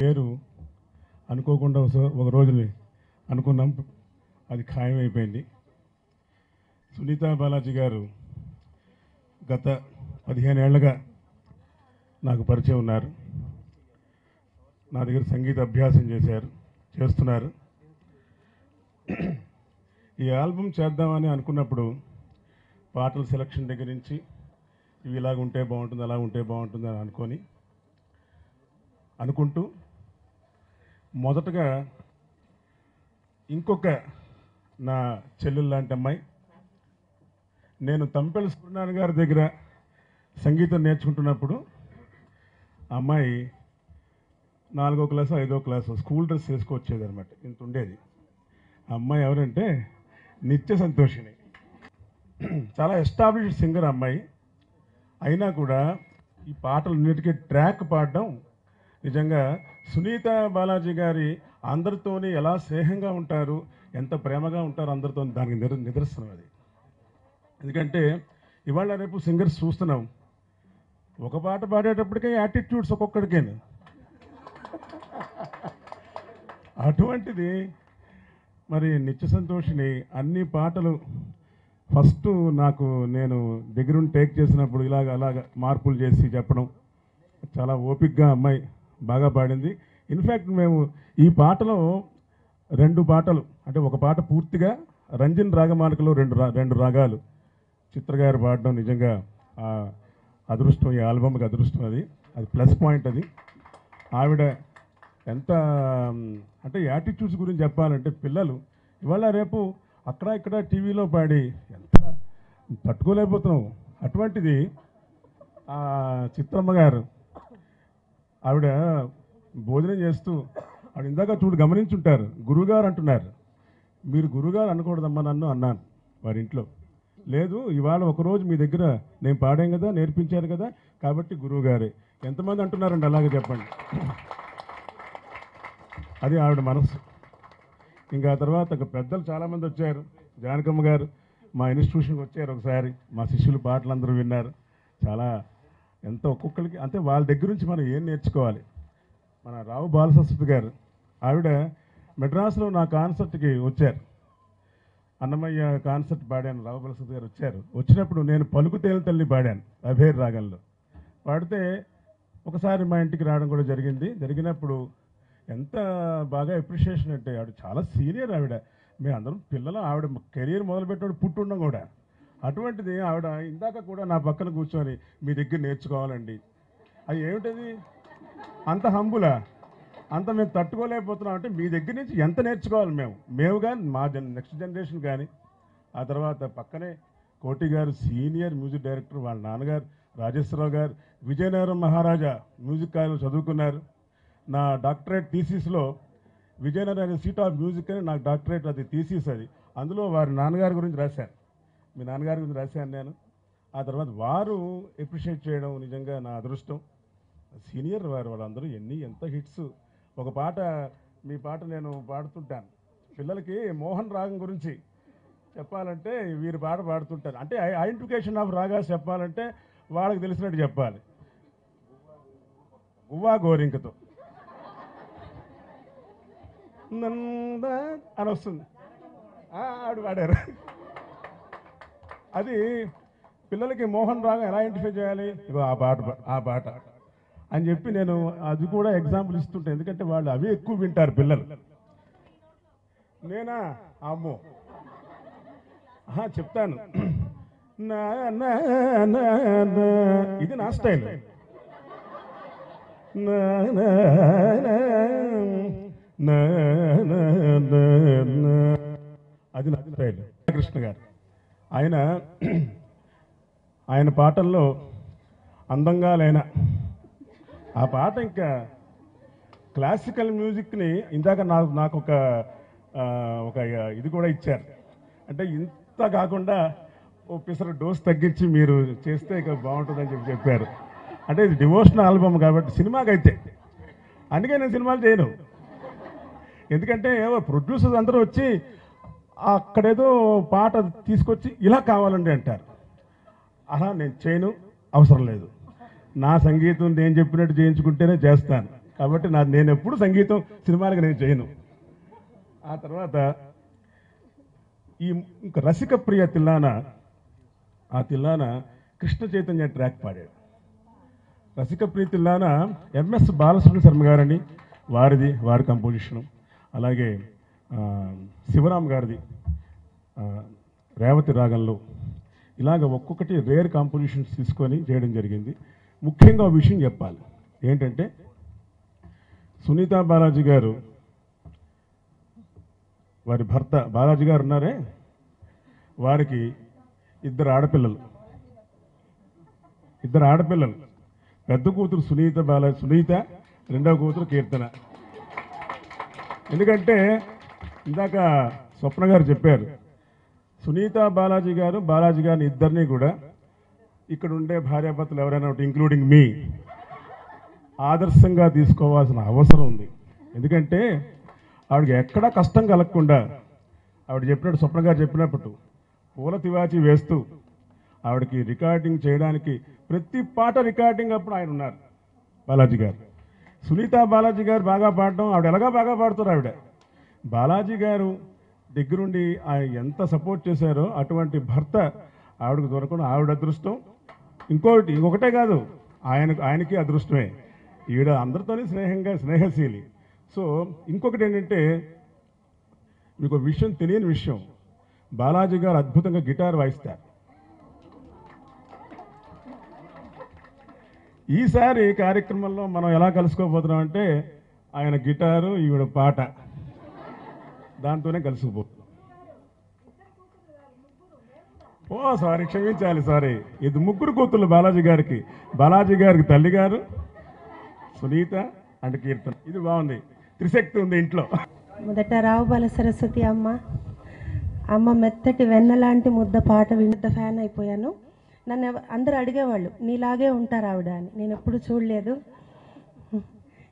పేరు అనుకోకుండా ఒక రోజుని అనుకున్నాం, అది ఖాయమైపోయింది. సునీత బాలాజీ గారు గత 15 ఏళ్లుగా నాకు పరిచయం ఉన్నారు. నా దగ్గర సంగీత అభ్యాసం చేస్తున్నారు. ఈ ఆల్బమ్ చేద్దామని అనుకున్నప్పుడు పాటల సెలక్షన్ దగ్గర నుంచి ఇవి ఇలాగ ఉంటే బాగుంటుంది, అలా ఉంటే బాగుంటుంది అని అనుకుంటూ మొదటగా ఇంకొక నా చెల్లెలు లాంటి అమ్మాయి, నేను తంపెళ్ళ సూర్యనారాయణ గారి దగ్గర సంగీతం నేర్చుకుంటున్నప్పుడు అమ్మాయి 4వ క్లాసు 5వ క్లాసు స్కూల్ డ్రెస్ వేసుకొచ్చేది అనమాట. ఇంత ఉండేది. ఆ అమ్మాయి ఎవరంటే నిత్య సంతోషిని. చాలా ఎస్టాబ్లిష్డ్ సింగర్ అమ్మాయి. అయినా కూడా ఈ పాటలన్నిటికీ ట్రాక్ పాడడం నిజంగా సునీత బాలాజీ గారి అందరితోని ఎలా స్నేహంగా ఉంటారు, ఎంత ప్రేమగా ఉంటారు అందరితో, దానికి నిదర్శనం అది. ఎందుకంటే ఇవాళ రేపు సింగర్స్ చూస్తున్నాం, ఒక పాట పాడేటప్పటికే యాటిట్యూడ్స్ ఒక్కొక్కడికేను. అటువంటిది మరి నిత్య సంతోషిని అన్ని పాటలు ఫస్ట్ నేను దగ్గరుండి టేక్ చేసినప్పుడు అలాగ మార్పులు చేసి చెప్పడం, చాలా ఓపిక్గా అమ్మాయి బాగా పాడింది. ఇన్ఫ్యాక్ట్ మేము ఈ పాటలో 2 పాటలు, అంటే ఒక పాట పూర్తిగా రంజన్ రాగమాలికలో 2 రాగాలు చిత్రగారు పాడడం నిజంగా అదృష్టం, ఈ ఆల్బమ్కి అదృష్టం. అది ప్లస్ పాయింట్. అది ఆవిడ ఎంత అంటే యాటిట్యూడ్స్ గురించి చెప్పాలంటే, పిల్లలు ఇవాళ రేపు అక్కడ ఇక్కడ టీవీలో పాడి ఎంత తట్టుకోలేకపోతున్నాం. అటువంటిది చిత్రమ్మ గారు ఆవిడ భోజనం చేస్తూ ఆవిడ ఇందాక గమనించుంటారు, గురువుగారు అంటున్నారు. మీరు గురువుగారు అనకూడదమ్మా నన్ను అన్నాను వారి ఇంట్లో. లేదు, ఇవాళ ఒకరోజు మీ దగ్గర నేను పాడాం కదా, నేర్పించారు కదా, కాబట్టి గురువుగారే. ఎంతమంది అంటున్నారండి అలాగే చెప్పండి. అది ఆవిడ మనసు. ఇంకా ఆ తర్వాత పెద్దలు చాలామంది వచ్చారు. జానకమ్మ గారు మా ఇన్స్టిట్యూషన్కి వచ్చారు ఒకసారి. మా శిష్యులు పాటలు అందరూ విన్నారు. చాలా ఎంత ఒక్కొక్కరికి అంటే వాళ్ళ దగ్గర నుంచి మనం ఏం నేర్చుకోవాలి. మన రావు బాలసరస్వతి గారు, ఆవిడ మెడ్రాస్లో నా కాన్సర్ట్కి వచ్చారు. అన్నమయ్య కాన్సర్ట్ పాడాను, రావు బాలసరస్వతి గారు వచ్చారు. వచ్చినప్పుడు నేను పలుకు తేలిన తల్లి పాడాను అభేర్ రాగంలో. పాడితే ఒకసారి మా ఇంటికి రావడం కూడా జరిగినప్పుడు ఎంత బాగా అప్రిషియేషన్ అంటే, ఆవిడ చాలా సీనియర్. ఆవిడ మేము అందరం పిల్లలు, ఆవిడ కెరీర్ మొదలుపెట్టినప్పుడు పుట్టుండం కూడా. అటువంటిది ఆవిడ ఇందాక కూడా నా పక్కన కూర్చొని మీ దగ్గర నేర్చుకోవాలండి. అది ఏమిటది అంత హంబులా, అంత మేము తట్టుకోలేకపోతున్నాం అంటే మీ దగ్గర నుంచి ఎంత నేర్చుకోవాలి మేము కానీ, మా నెక్స్ట్ జనరేషన్ కానీ. ఆ తర్వాత పక్కనే కోటి గారు సీనియర్ మ్యూజిక్ డైరెక్టర్, వాళ్ళ నాన్నగారు రాజేశ్వరరావు గారు విజయనగరం మహారాజా మ్యూజిక్ కాలేజ్ చదువుకున్నారు. నా డాక్టరేట్ థీసిస్లో విజయనగరం సీట్ ఆఫ్ మ్యూజిక్ అని నాకు డాక్టరేట్, అది థీసిస్. అది అందులో వారి నాన్నగారి గురించి రాశాను, మీ నాన్నగారి గురించి రాశాను నేను. ఆ తర్వాత వారు అప్రిషియేట్ చేయడం నిజంగా నా అదృష్టం. సీనియర్ వాళ్ళందరూ ఎంత హిట్స్. ఒక పాట, మీ పాట నేను పాడుతుంటాను పిల్లలకి, మోహన్ రాగం గురించి చెప్పాలంటే వీరు పాట పాడుతుంటారు. అంటే ఐడెంటిఫికేషన్ ఆఫ్ రాగా చెప్పాలంటే వాళ్ళకి తెలిసినట్టు చెప్పాలి. గువ్వా గోరింకతో అని వస్తుంది, ఆవిడ పాడారు. అది పిల్లలకి మోహన్ రాగం ఎలా ఐడెంటిఫై చేయాలి, ఇగో ఆ పాట అని చెప్పి నేను అది కూడా ఎగ్జాంపుల్ ఇస్తుంటాను. ఎందుకంటే వాళ్ళు అవి ఎక్కువ వింటారు పిల్లలు. నేనా అమ్మో చెప్తాను, ఇది నా స్టైల్. అది నా స్టైల్. కృష్ణ గారు ఆయన పాటల్లో అందంగా లేనా ఆ పాట ఇంకా క్లాసికల్ మ్యూజిక్ని ఇందాక నాకు ఒక ఇది కూడా ఇచ్చారు. అంటే ఇంత కాకుండా ఓ పిసర డోస్ తగ్గించి మీరు చేస్తే ఇక బాగుంటుందని చెప్పారు. అంటే ఇది డివోషనల్ ఆల్బమ్ కాబట్టి సినిమాకైతే, అందుకే నేను సినిమాలు చేయను. ఎందుకంటే ప్రొడ్యూసర్స్ అందరూ వచ్చి అక్కడేదో పాట తీసుకొచ్చి ఇలా కావాలండి అంటారు. అలా నేను చేయను, అవసరం లేదు. నా సంగీతం నేను చెప్పినట్టు చేయించుకుంటేనే చేస్తాను. కాబట్టి నేను ఎప్పుడు సంగీతం సినిమాలకు నేను చేయను. ఆ తర్వాత ఈ ఇంకా రసిక ప్రియ తిల్లాన, ఆ తిల్లాన కృష్ణ చైతన్య ట్రాక్ పాడాడు. రసిక ప్రియ తిల్లాన ఎంఎస్ బాలసుబ్రహ్మణ్య శర్మ గారని వారి కంపోజిషను, అలాగే శివరామ్ గారిది రేవతి రాగంలో, ఇలాగ ఒక్కొక్కటి రేర్ కాంపోజిషన్స్ తీసుకొని చేయడం జరిగింది. ముఖ్యంగా ఒక విషయం చెప్పాలి ఏంటంటే, సునీతా బాలాజీ గారు వారి భర్త బాలాజీ గారు ఉన్నారే, వారికి ఇద్దరు ఆడపిల్లలు. పెద్ద కూతురు సునీత, రెండవ కూతురు కీర్తన. ఎందుకంటే ఇందాక స్వప్న గారు చెప్పారు, సునీత బాలాజీ గారిని ఇద్దరిని కూడా ఇక్కడ ఉండే భార్యాభర్తలు ఎవరైనా ఒకటి ఇంక్లూడింగ్ మీ ఆదర్శంగా తీసుకోవాల్సిన అవసరం ఉంది. ఎందుకంటే ఆవిడకి ఎక్కడా కష్టం కలగకుండా, ఆవిడ చెప్పినట్టు స్వప్న గారు చెప్పినప్పుడు పూల తివాచి వేస్తూ ఆవిడకి రికార్డింగ్ చేయడానికి ప్రతి పాట రికార్డింగ్ అప్పుడు ఆయన ఉన్నారు బాలాజీ గారు. సునీత బాలాజీ గారు బాగా పాడడం, ఆవిడ ఎలాగా బాగా పాడుతారు. ఆవిడ బాలాజీ గారు దగ్గరుండి ఆయన ఎంత సపోర్ట్ చేశారో అటువంటి భర్త ఆవిడకు దొరకడం ఆవిడ అదృష్టం. ఇంకొకటే కాదు, ఆయనకి అదృష్టమే. ఈవిడ అందరితోనే స్నేహశీలి. సో ఇంకొకటి ఏంటంటే, మీకు విషయం తెలియని విషయం, బాలాజీ గారు అద్భుతంగా గిటార్ వాయిస్తారు. ఈసారి కార్యక్రమంలో మనం ఎలా కలుసుకోబోతున్నాం అంటే, ఆయన గిటారు ఈవిడ పాట, దాంతోనే కలిసిపోతున్నాం. సారీ, క్షమించాలి, సారీ. ఇది ముగ్గురు కూతుళ్ళు బాలాజీ గారికి తల్లి గారు, సునీత అండ్ కీర్తన. ఇది బాగుంది, త్రిశక్తి ఉంది ఇంట్లో. మొదట రావుబాల సరస్వతి అమ్మ మెత్తటి వెన్నలాంటి ముద్ద పాట విన్న ఫ్యాన్ అయిపోయాను. నన్ను అందరూ అడిగేవాళ్ళు, నీలాగే ఉంటారు ఆవిడ అని. నేను ఎప్పుడు చూడలేదు.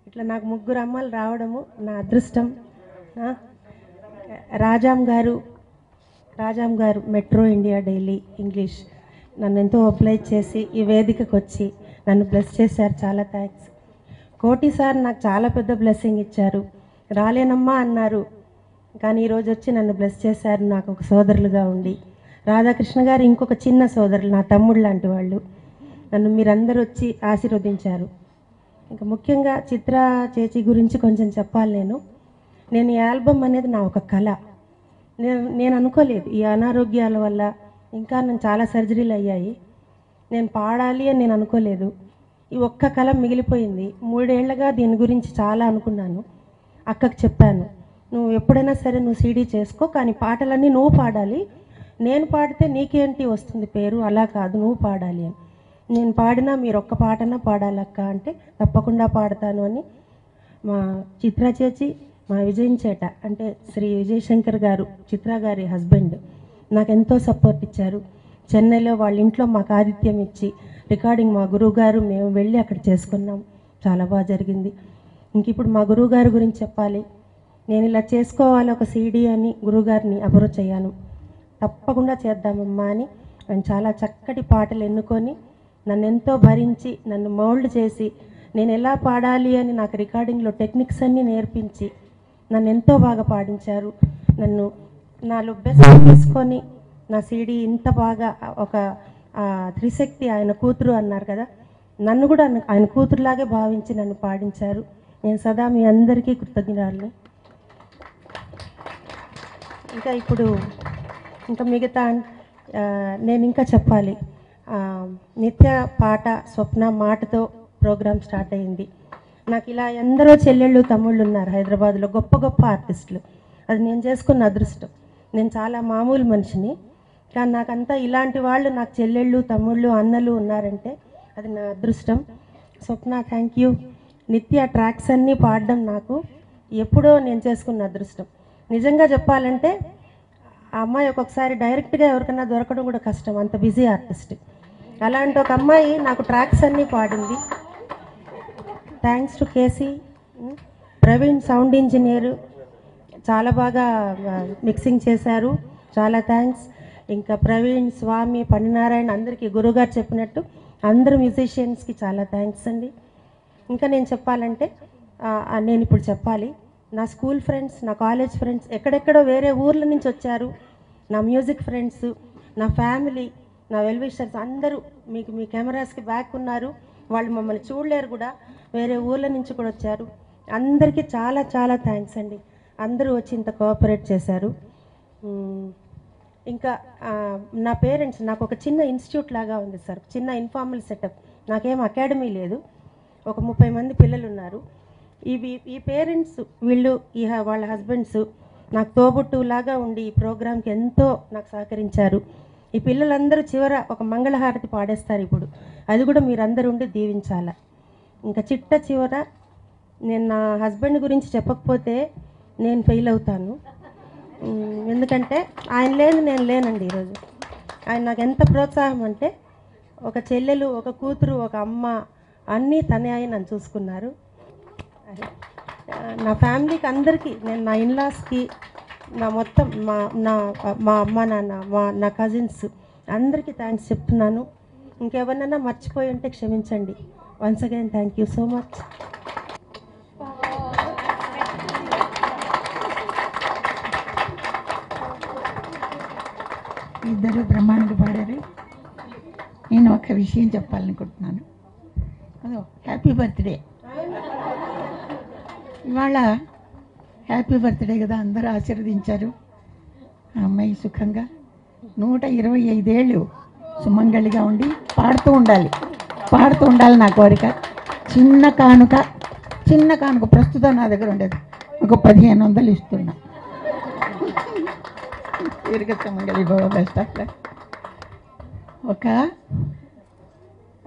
ఇట్లా నాకు ముగ్గురు అమ్మలు రావడము నా అదృష్టం. రాజాం గారు మెట్రో ఇండియా డైలీ ఇంగ్లీష్ నన్ను ఎంతో ఒబ్లైజ్ చేసి ఈ వేదికకు వచ్చి నన్ను బ్లెస్ చేశారు. చాలా థ్యాంక్స్. కోటి సార్ నాకు చాలా పెద్ద బ్లెస్సింగ్ ఇచ్చారు. రాలేనమ్మా అన్నారు, కానీ ఈరోజు వచ్చి నన్ను బ్లెస్ చేశారు, నాకు ఒక సోదరులుగా ఉండి. రాధాకృష్ణ గారు ఇంకొక చిన్న సోదరులు, నా తమ్ముడు లాంటి వాళ్ళు. నన్ను మీరందరూ వచ్చి ఆశీర్వదించారు. ఇంకా ముఖ్యంగా చిత్ర చేచి గురించి కొంచెం చెప్పాలి. నేను ఈ ఆల్బమ్ అనేది నా ఒక కళ. నేను అనుకోలేదు, ఈ అనారోగ్యాల వల్ల ఇంకా నేను చాలా సర్జరీలు అయ్యాయి, నేను పాడాలి అని నేను అనుకోలేదు. ఈ ఒక్క కళ మిగిలిపోయింది. 3 ఏళ్లుగా దీని గురించి చాలా అనుకున్నాను. అక్కకు చెప్పాను, నువ్వు ఎప్పుడైనా సరే నువ్వు సీడీ చేసుకో, కానీ పాటలన్నీ నువ్వు పాడాలి. నేను పాడితే నీకేంటి వస్తుంది పేరు, అలా కాదు, నువ్వు పాడాలి అని. నేను పాడినా మీరు ఒక్క పాటనా పాడాలక్క అంటే తప్పకుండా పాడతాను అని మా చిత్ర చేచి, మా విజయంచేట అంటే శ్రీ విజయశంకర్ గారు, చిత్ర గారి హస్బెండ్, నాకు ఎంతో సపోర్ట్ ఇచ్చారు. చెన్నైలో వాళ్ళ ఇంట్లో మాకు ఆతిథ్యం ఇచ్చి రికార్డింగ్ మా గురువుగారు మేము వెళ్ళి అక్కడ చేసుకున్నాం. చాలా బాగా జరిగింది. ఇంక ఇప్పుడు మా గురువుగారి గురించి చెప్పాలి. నేను ఇలా చేసుకోవాలి ఒక సీడీ అని గురువుగారిని అప్రోచ్ అయ్యాను. తప్పకుండా చేద్దామమ్మా అని నేను చాలా చక్కటి పాటలు ఎన్నుకొని నన్ను ఎంతో భరించి నన్ను మౌల్డ్ చేసి నేను ఎలా పాడాలి అని నాకు రికార్డింగ్లో టెక్నిక్స్ అన్నీ నేర్పించి నన్ను ఎంతో బాగా పాడించారు. నన్ను నాలో బెస్ట్ తీసుకొని నా సీడీ ఇంత బాగా ఒక త్రిశక్తి ఆయన కూతురు అన్నారు కదా, నన్ను కూడా ఆయన కూతురులాగే భావించి నన్ను పాడించారు. నేను సదా మీ అందరికీ కృతజ్ఞురాలు. ఇంకా మిగతా నేను ఇంకా చెప్పాలి. నిత్య పాట స్వప్న మాటతో ప్రోగ్రాం స్టార్ట్ అయింది. నాకు ఇలా ఎందరో చెల్లెళ్ళు తమ్ముళ్ళు ఉన్నారు హైదరాబాద్లో, గొప్ప గొప్ప ఆర్టిస్టులు. అది నేను చేసుకున్న అదృష్టం. నేను చాలా మామూలు మనిషిని, కానీ నాకంతా ఇలాంటి వాళ్ళు నాకు చెల్లెళ్ళు తమ్ముళ్ళు అన్నలు ఉన్నారంటే అది నా అదృష్టం. స్వప్న థ్యాంక్ యూ. నిత్య ట్రాక్స్ అన్నీ పాడడం నాకు ఎప్పుడో నేను చేసుకున్న అదృష్టం. నిజంగా చెప్పాలంటే ఆ అమ్మాయి ఒక్కొక్కసారి డైరెక్ట్గా ఎవరికైనా దొరకడం కూడా కష్టం, అంత బిజీ ఆర్టిస్ట్. అలాంటి ఒక అమ్మాయి నాకు ట్రాక్స్ అన్నీ పాడింది. Thanks to K C. Praveen sound engineer చాలా బాగా మిక్సింగ్ చేశారు, చాలా థ్యాంక్స్. ఇంకా ప్రవీణ్, స్వామి, పన్నినారాయణ అందరికీ గురువుగారు చెప్పినట్టు అందరు మ్యూజిషియన్స్కి చాలా థ్యాంక్స్ అండి. ఇంకా నేను చెప్పాలంటే నేను ఇప్పుడు చెప్పాలి. నా స్కూల్ ఫ్రెండ్స్, నా కాలేజ్ ఫ్రెండ్స్, ఎక్కడెక్కడో వేరే ఊర్ల నుంచి వచ్చారు. నా మ్యూజిక్ ఫ్రెండ్స్, నా ఫ్యామిలీ, నా వెల్ విషర్స్ అందరూ మీకు మీ కెమెరాస్కి బ్యాక్ ఉన్నారు. వాళ్ళు మమ్మల్ని చూడలేరు కూడా, వేరే ఊర్ల నుంచి కూడా వచ్చారు. అందరికీ చాలా చాలా థ్యాంక్స్ అండి. అందరూ వచ్చి ఇంత కోఆపరేట్ చేశారు. ఇంకా నా పేరెంట్స్, నాకు ఒక చిన్న ఇన్స్టిట్యూట్ లాగా ఉంది సార్, చిన్న ఇన్ఫార్మల్ సెటప్. నాకేం అకాడమీ లేదు, ఒక 30 మంది పిల్లలు ఉన్నారు. ఈ పేరెంట్స్ వీళ్ళు వాళ్ళ హస్బెండ్స్ నాకు తోబుట్టులాగా ఉండి ఈ ప్రోగ్రామ్కి ఎంతో నాకు సహకరించారు. ఈ పిల్లలందరూ చివర ఒక మంగళహారతి పాడేస్తారు ఇప్పుడు, అది కూడా మీరందరూ ఉండి దీవించాల. ఇంకా చివర నేను నా హస్బెండ్ గురించి చెప్పకపోతే నేను ఫెయిల్ అవుతాను. ఎందుకంటే ఆయన లేని నేను లేనండి ఈరోజు. ఆయన నాకు ఎంత ప్రోత్సాహం అంటే, ఒక చెల్లెలు, ఒక కూతురు, ఒక అమ్మ, అన్నీ తనే అయి నన్ను చూసుకున్నారు. నా ఫ్యామిలీకి అందరికీ, నేను నా ఇన్లాస్కి, నా మొత్తం మా అమ్మ నాన్న, నా కజిన్స్ అందరికీ థ్యాంక్స్ చెప్తున్నాను. ఇంకెవరినైనా మర్చిపోయి ఉంటే క్షమించండి. Once again thank you so much. ఇద్దరు బ్రహ్మాండంగా పాడారు. నేను ఒక విషయం చెప్పాలనుకుంటున్నాను. అదో హ్యాపీ బర్త్డే. ఇవాళ హ్యాపీ బర్త్డే కదా, అందరూ ఆశీర్వదించారు. ఆ అమ్మాయి సుఖంగా 125 ఏళ్ళు సుమంగళిగా ఉండి పాడుతూ ఉండాలి నా కోరిక. చిన్న కానుక ప్రస్తుతం నా దగ్గర ఉండేది ఒక 1500 ఇస్తున్నా. సుమంగళి బాబా బెస్ట్ ఆఫ్ లక్.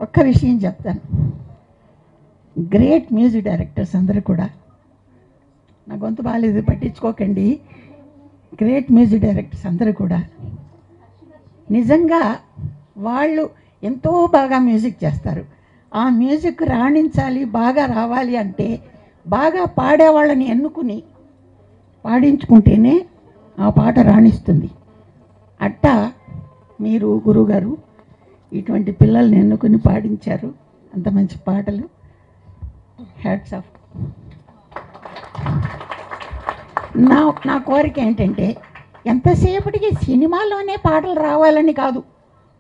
ఒక్క విషయం చెప్తాను. గ్రేట్ మ్యూజిక్ డైరెక్టర్స్ అందరూ కూడా, నా గొంతు బాగాలేదు పట్టించుకోకండి, గ్రేట్ మ్యూజిక్ డైరెక్టర్స్ అందరూ కూడా నిజంగా వాళ్ళు ఎంతో బాగా మ్యూజిక్ చేస్తారు. ఆ మ్యూజిక్ రాణించాలి, బాగా రావాలి అంటే బాగా పాడేవాళ్ళని ఎన్నుకుని పాడించుకుంటేనే ఆ పాట రాణిస్తుంది. అట్టా మీరు గురువుగారు ఇటువంటి పిల్లల్ని ఎన్నుకుని పాడించారు, అంత మంచి పాటలు. Hats off. నా కోరిక ఏంటంటే, ఎంతసేపటికి సినిమాలోనే పాటలు రావాలని కాదు,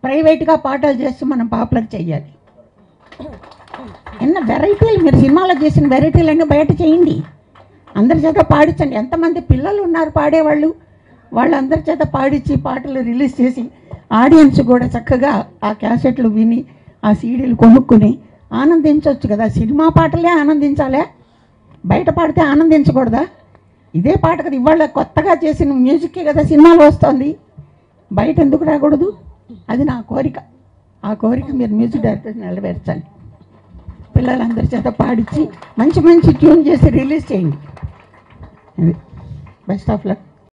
ప్రైవేట్గా పాటలు చేసి మనం పాపులర్ చేయాలి. ఎన్న వెరైటీలు, మీరు సినిమాలో చేసిన వెరైటీలన్నీ బయట చేయండి, అందరి చేత పాడించండి. ఎంతమంది పిల్లలు ఉన్నారు పాడేవాళ్ళు, వాళ్ళందరి చేత పాడించి పాటలు రిలీజ్ చేసి ఆడియన్స్ కూడా చక్కగా ఆ క్యాసెట్లు విని ఆ సీడీలు కొనుక్కుని ఆనందించవచ్చు కదా. సినిమా పాటలే ఆనందించాలే, బయట పాడితే ఆనందించకూడదా? ఇదే పాట కదా, ఇవాళ కొత్తగా చేసిన మ్యూజిక్కే కదా సినిమాలు వస్తుంది, బయట ఎందుకు రాకూడదు? అది నా కోరిక. ఆ కోరిక మీరు మ్యూజిక్ డైరెక్టర్ నెరవేర్చాలి. పిల్లలందరి చేత పాడించి మంచి ట్యూన్ చేసి రిలీజ్ చేయండి. Best of luck.